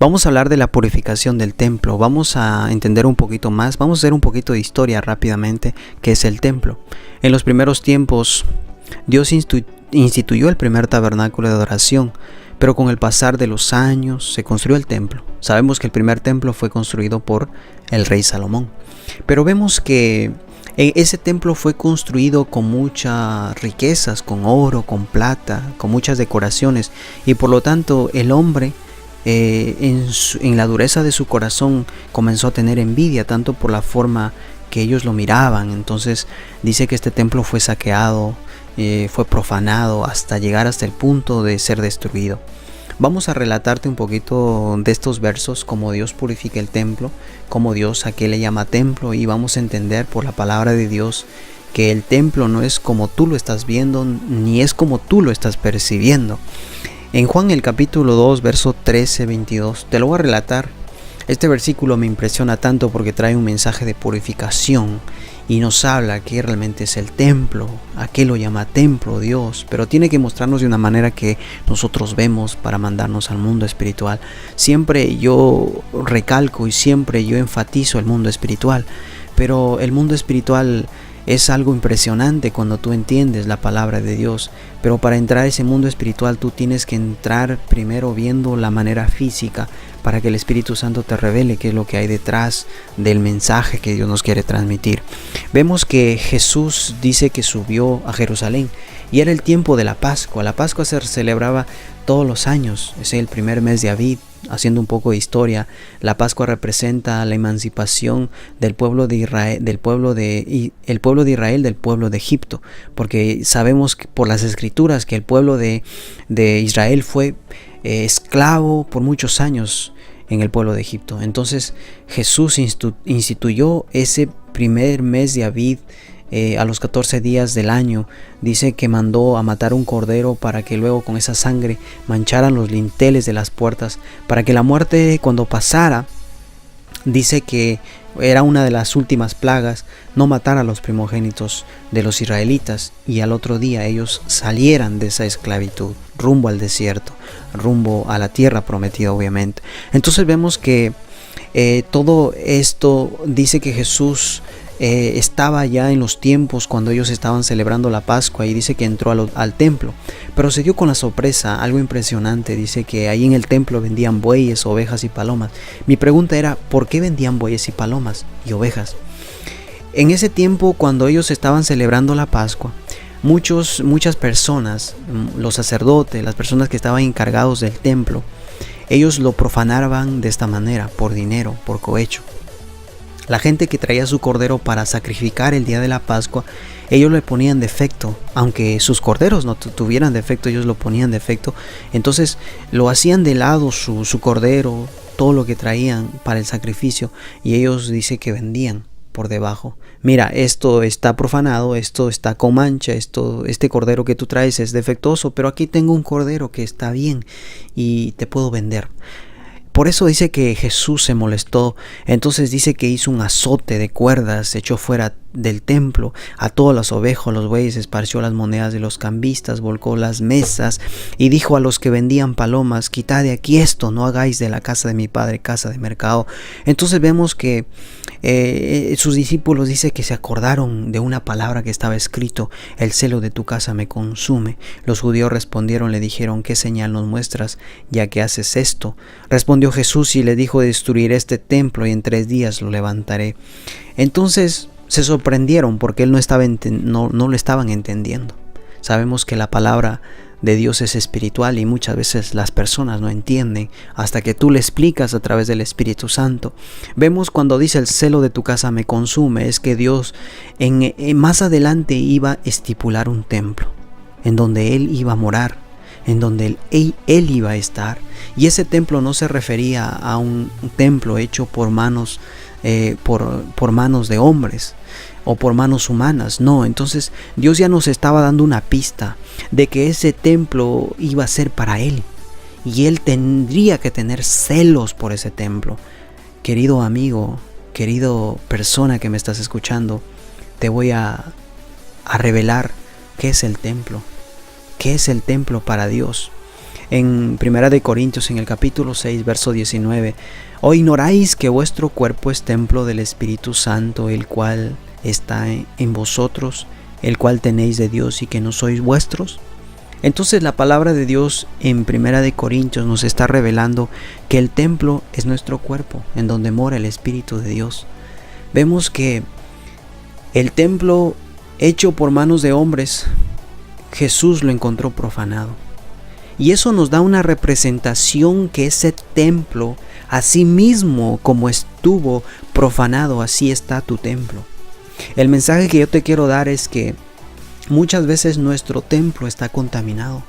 Vamos a hablar de la purificación del templo, vamos a entender un poquito más, vamos a hacer un poquito de historia rápidamente, qué es el templo. En los primeros tiempos, Dios instituyó el primer tabernáculo de adoración, pero con el pasar de los años se construyó el templo. Sabemos que el primer templo fue construido por el rey Salomón, pero vemos que ese templo fue construido con muchas riquezas, con oro, con plata, con muchas decoraciones, y por lo tanto el hombre en la dureza de su corazón comenzó a tener envidia, tanto por la forma que ellos lo miraban. Entonces dice que este templo fue saqueado, fue profanado hasta llegar hasta el punto de ser destruido. Vamos a relatarte un poquito de estos versos, cómo Dios purifica el templo, cómo Dios a qué le llama templo, y vamos a entender por la palabra de Dios que el templo no es como tú lo estás viendo, ni es como tú lo estás percibiendo. En Juan el capítulo 2, verso 13-22, te lo voy a relatar. Este versículo me impresiona tanto porque trae un mensaje de purificación y nos habla que realmente es el templo, a qué lo llama templo Dios, pero tiene que mostrarnos de una manera que nosotros vemos para mandarnos al mundo espiritual. Siempre yo recalco y siempre yo enfatizo el mundo espiritual, pero el mundo espiritual es algo impresionante cuando tú entiendes la palabra de Dios, pero para entrar a ese mundo espiritual tú tienes que entrar primero viendo la manera física para que el Espíritu Santo te revele qué es lo que hay detrás del mensaje que Dios nos quiere transmitir. Vemos que Jesús dice que subió a Jerusalén y era el tiempo de la Pascua. La Pascua se celebraba todos los años, es el primer mes de Abib. Haciendo un poco de historia, la Pascua representa la emancipación del pueblo de Israel, del pueblo de Egipto, porque sabemos por las escrituras que el pueblo de Israel fue esclavo por muchos años en el pueblo de Egipto. Entonces Jesús instituyó ese primer mes de Abib. A los 14 días del año, dice que mandó a matar un cordero para que luego con esa sangre mancharan los linteles de las puertas, para que la muerte cuando pasara, dice que era una de las últimas plagas, no matar a los primogénitos de los israelitas, y al otro día ellos salieran de esa esclavitud rumbo al desierto, rumbo a la tierra prometida, obviamente. Entonces vemos que todo esto dice que Jesús estaba ya en los tiempos cuando ellos estaban celebrando la Pascua, y dice que entró al templo, pero se dio con la sorpresa, algo impresionante. Dice que ahí en el templo vendían bueyes, ovejas y palomas. Mi pregunta era, ¿por qué vendían bueyes y palomas y ovejas? En ese tiempo, cuando ellos estaban celebrando la Pascua, muchas personas, los sacerdotes, las personas que estaban encargados del templo, ellos lo profanaban de esta manera, por dinero, por cohecho. La gente que traía su cordero para sacrificar el día de la Pascua, ellos le ponían defecto, aunque sus corderos no tuvieran defecto, ellos lo ponían defecto. Entonces lo hacían de lado su cordero, todo lo que traían para el sacrificio, y ellos dice que vendían por debajo. Mira, esto está profanado, esto está con mancha, este cordero que tú traes es defectuoso, pero aquí tengo un cordero que está bien y te puedo vender. Por eso dice que Jesús se molestó. Entonces dice que hizo un azote de cuerdas, echó fuera del templo a todas las ovejas, los bueyes, esparció las monedas de los cambistas, volcó las mesas y dijo a los que vendían palomas: quitad de aquí esto, no hagáis de la casa de mi padre casa de mercado. Entonces vemos que sus discípulos dice que se acordaron de una palabra que estaba escrito: el celo de tu casa me consume. Los judíos respondieron, le dijeron: ¿qué señal nos muestras ya que haces esto? Respondió Jesús y le dijo: destruiré este templo y en 3 días lo levantaré. Entonces se sorprendieron porque él no lo estaban entendiendo. Sabemos que la palabra de Dios es espiritual y muchas veces las personas no entienden hasta que tú le explicas a través del Espíritu Santo. Vemos cuando dice: el celo de tu casa me consume, es que Dios más adelante iba a estipular un templo en donde Él iba a morar, en donde él iba a estar, y ese templo no se refería a un templo hecho por manos por manos de hombres o por manos humanas, no. Entonces Dios ya nos estaba dando una pista de que ese templo iba a ser para Él, y Él tendría que tener celos por ese templo. Querido amigo, querido persona que me estás escuchando, te voy a revelar qué es el templo. ¿Qué es el templo para Dios? en Primera de Corintios, en el capítulo 6, verso 19. ¿O ignoráis que vuestro cuerpo es templo del Espíritu Santo, el cual está en vosotros, el cual tenéis de Dios y que no sois vuestros? Entonces la palabra de Dios en Primera de Corintios nos está revelando que el templo es nuestro cuerpo, en donde mora el Espíritu de Dios. Vemos que el templo hecho por manos de hombres, Jesús lo encontró profanado. Y eso nos da una representación que ese templo, así mismo como estuvo profanado, así está tu templo. El mensaje que yo te quiero dar es que muchas veces nuestro templo está contaminado.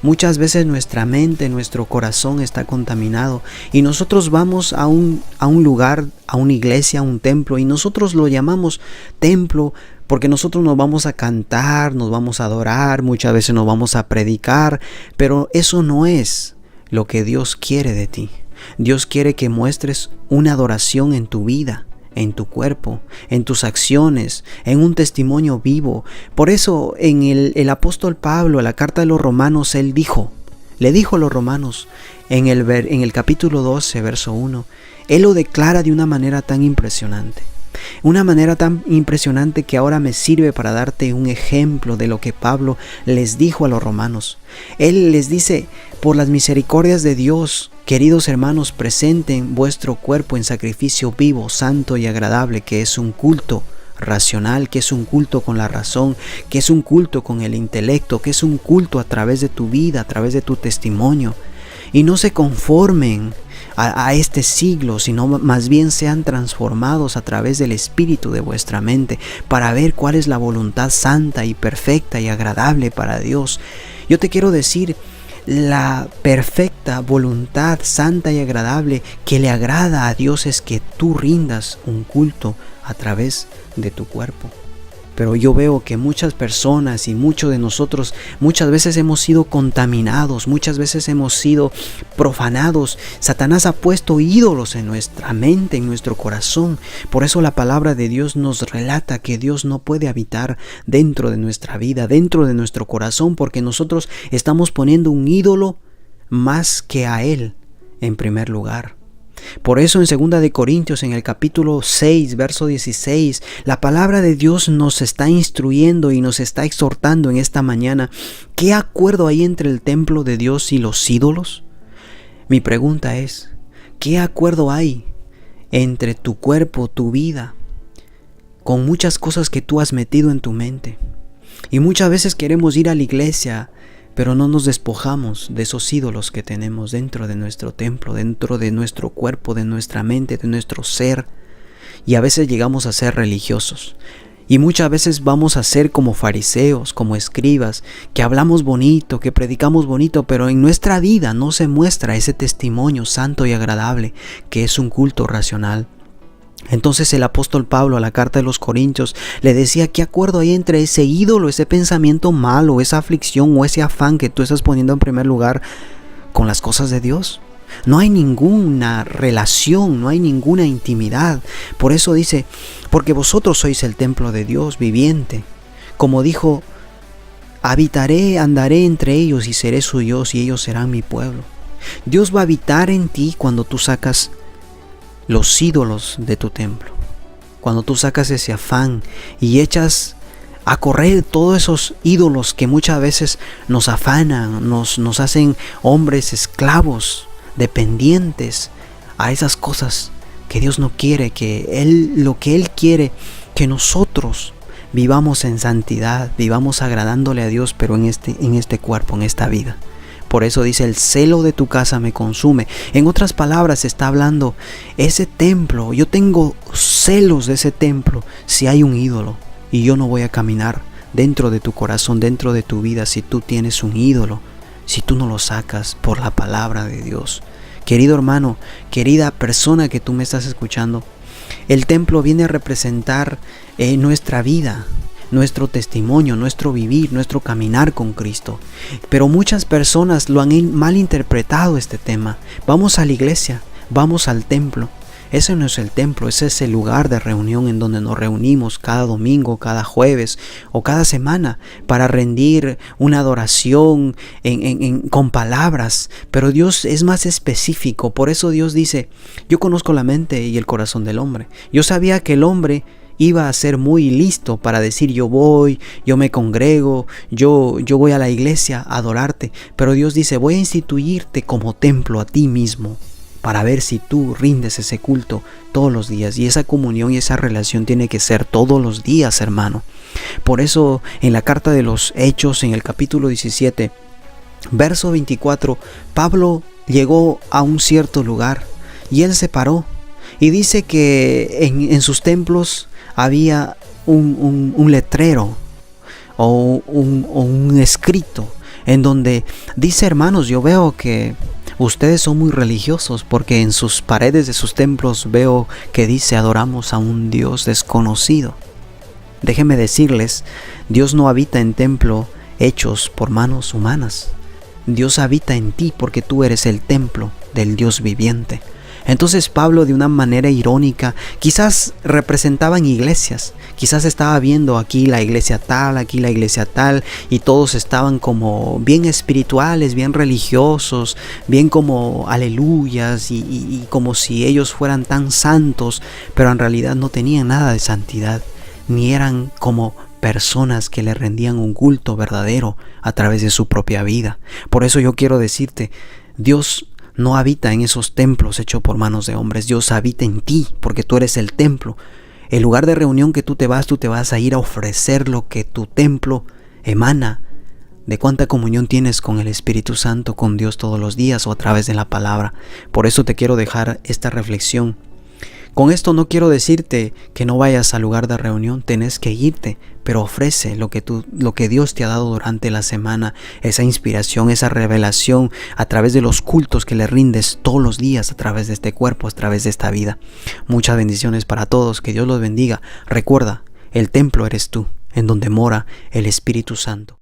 Muchas veces nuestra mente, nuestro corazón está contaminado. Y nosotros vamos a un lugar, a una iglesia, a un templo, y nosotros lo llamamos templo porque nosotros nos vamos a cantar, nos vamos a adorar, muchas veces nos vamos a predicar, pero eso no es lo que Dios quiere de ti. Dios quiere que muestres una adoración en tu vida, en tu cuerpo, en tus acciones, en un testimonio vivo. Por eso en el apóstol Pablo, en la carta de los Romanos, le dijo a los romanos en el capítulo 12, verso 1, él lo declara de una manera tan impresionante. Una manera tan impresionante que ahora me sirve para darte un ejemplo de lo que Pablo les dijo a los romanos. Él les dice: por las misericordias de Dios, queridos hermanos, presenten vuestro cuerpo en sacrificio vivo, santo y agradable, que es un culto racional, que es un culto con la razón, que es un culto con el intelecto, que es un culto a través de tu vida, a través de tu testimonio. Y no se conformen a este siglo, sino más bien sean transformados a través del Espíritu de vuestra mente para ver cuál es la voluntad santa y perfecta y agradable para Dios. Yo te quiero decir, la perfecta voluntad santa y agradable que le agrada a Dios es que tú rindas un culto a través de tu cuerpo. Pero yo veo que muchas personas y muchos de nosotros muchas veces hemos sido contaminados, muchas veces hemos sido profanados. Satanás ha puesto ídolos en nuestra mente, en nuestro corazón. Por eso la palabra de Dios nos relata que Dios no puede habitar dentro de nuestra vida, dentro de nuestro corazón, porque nosotros estamos poniendo un ídolo más que a Él en primer lugar. Por eso en 2 de Corintios, en el capítulo 6, verso 16, la palabra de Dios nos está instruyendo y nos está exhortando en esta mañana. ¿Qué acuerdo hay entre el templo de Dios y los ídolos? Mi pregunta es, ¿qué acuerdo hay entre tu cuerpo, tu vida, con muchas cosas que tú has metido en tu mente? Y muchas veces queremos ir a la iglesia, pero no nos despojamos de esos ídolos que tenemos dentro de nuestro templo, dentro de nuestro cuerpo, de nuestra mente, de nuestro ser. Y a veces llegamos a ser religiosos. Y muchas veces vamos a ser como fariseos, como escribas, que hablamos bonito, que predicamos bonito, pero en nuestra vida no se muestra ese testimonio santo y agradable, que es un culto racional. Entonces el apóstol Pablo, a la carta de los Corintios, le decía: ¿qué acuerdo hay entre ese ídolo, ese pensamiento malo, esa aflicción o ese afán que tú estás poniendo en primer lugar con las cosas de Dios? No hay ninguna relación, no hay ninguna intimidad. Por eso dice: porque vosotros sois el templo de Dios viviente. Como dijo: habitaré, andaré entre ellos y seré su Dios y ellos serán mi pueblo. Dios va a habitar en ti cuando tú sacas los ídolos de tu templo, cuando tú sacas ese afán y echas a correr todos esos ídolos que muchas veces nos afanan, nos hacen hombres esclavos, dependientes a esas cosas que Dios no quiere, lo que Él quiere, que nosotros vivamos en santidad, vivamos agradándole a Dios, pero en este cuerpo, en esta vida. Por eso dice: el celo de tu casa me consume. En otras palabras, está hablando, ese templo, yo tengo celos de ese templo si hay un ídolo. Y yo no voy a caminar dentro de tu corazón, dentro de tu vida, si tú tienes un ídolo, si tú no lo sacas por la palabra de Dios. Querido hermano, querida persona que tú me estás escuchando, el templo viene a representar nuestra vida, nuestro testimonio, nuestro vivir, nuestro caminar con Cristo. Pero muchas personas lo han malinterpretado este tema. Vamos a la iglesia, vamos al templo, Ese no es el templo, ese es el lugar de reunión en donde nos reunimos cada domingo, cada jueves o cada semana para rendir una adoración con palabras. Pero Dios es más específico, por eso Dios dice, yo conozco la mente y el corazón del hombre. Yo sabía que el hombre iba a ser muy listo para decir yo voy, yo me congrego, yo voy a la iglesia a adorarte. Pero Dios dice, voy a instituirte como templo a ti mismo para ver si tú rindes ese culto todos los días. Y esa comunión y esa relación tiene que ser todos los días, hermano. Por eso en la carta de los Hechos, en el capítulo 17, verso 24, Pablo llegó a un cierto lugar y él se paró. Y dice que en sus templos había un letrero o un escrito en donde dice, hermanos, yo veo que ustedes son muy religiosos porque en sus paredes de sus templos veo que dice adoramos a un Dios desconocido. Déjenme decirles, Dios no habita en templo hechos por manos humanas. Dios habita en ti porque tú eres el templo del Dios viviente. Entonces Pablo, de una manera irónica, quizás representaban iglesias, quizás estaba viendo aquí la iglesia tal, aquí la iglesia tal, y todos estaban como bien espirituales, bien religiosos, bien como aleluyas y como si ellos fueran tan santos, pero en realidad no tenían nada de santidad, ni eran como personas que le rendían un culto verdadero a través de su propia vida. Por eso yo quiero decirte, Dios no habita en esos templos hechos por manos de hombres. Dios habita en ti porque tú eres el templo. El lugar de reunión que tú te vas a ir a ofrecer lo que tu templo emana. De cuánta comunión tienes con el Espíritu Santo, con Dios todos los días o a través de la palabra. Por eso te quiero dejar esta reflexión. Con esto no quiero decirte que no vayas al lugar de reunión, tenés que irte, pero ofrece lo que Dios te ha dado durante la semana, esa inspiración, esa revelación a través de los cultos que le rindes todos los días a través de este cuerpo, a través de esta vida. Muchas bendiciones para todos, que Dios los bendiga. Recuerda, el templo eres tú, en donde mora el Espíritu Santo.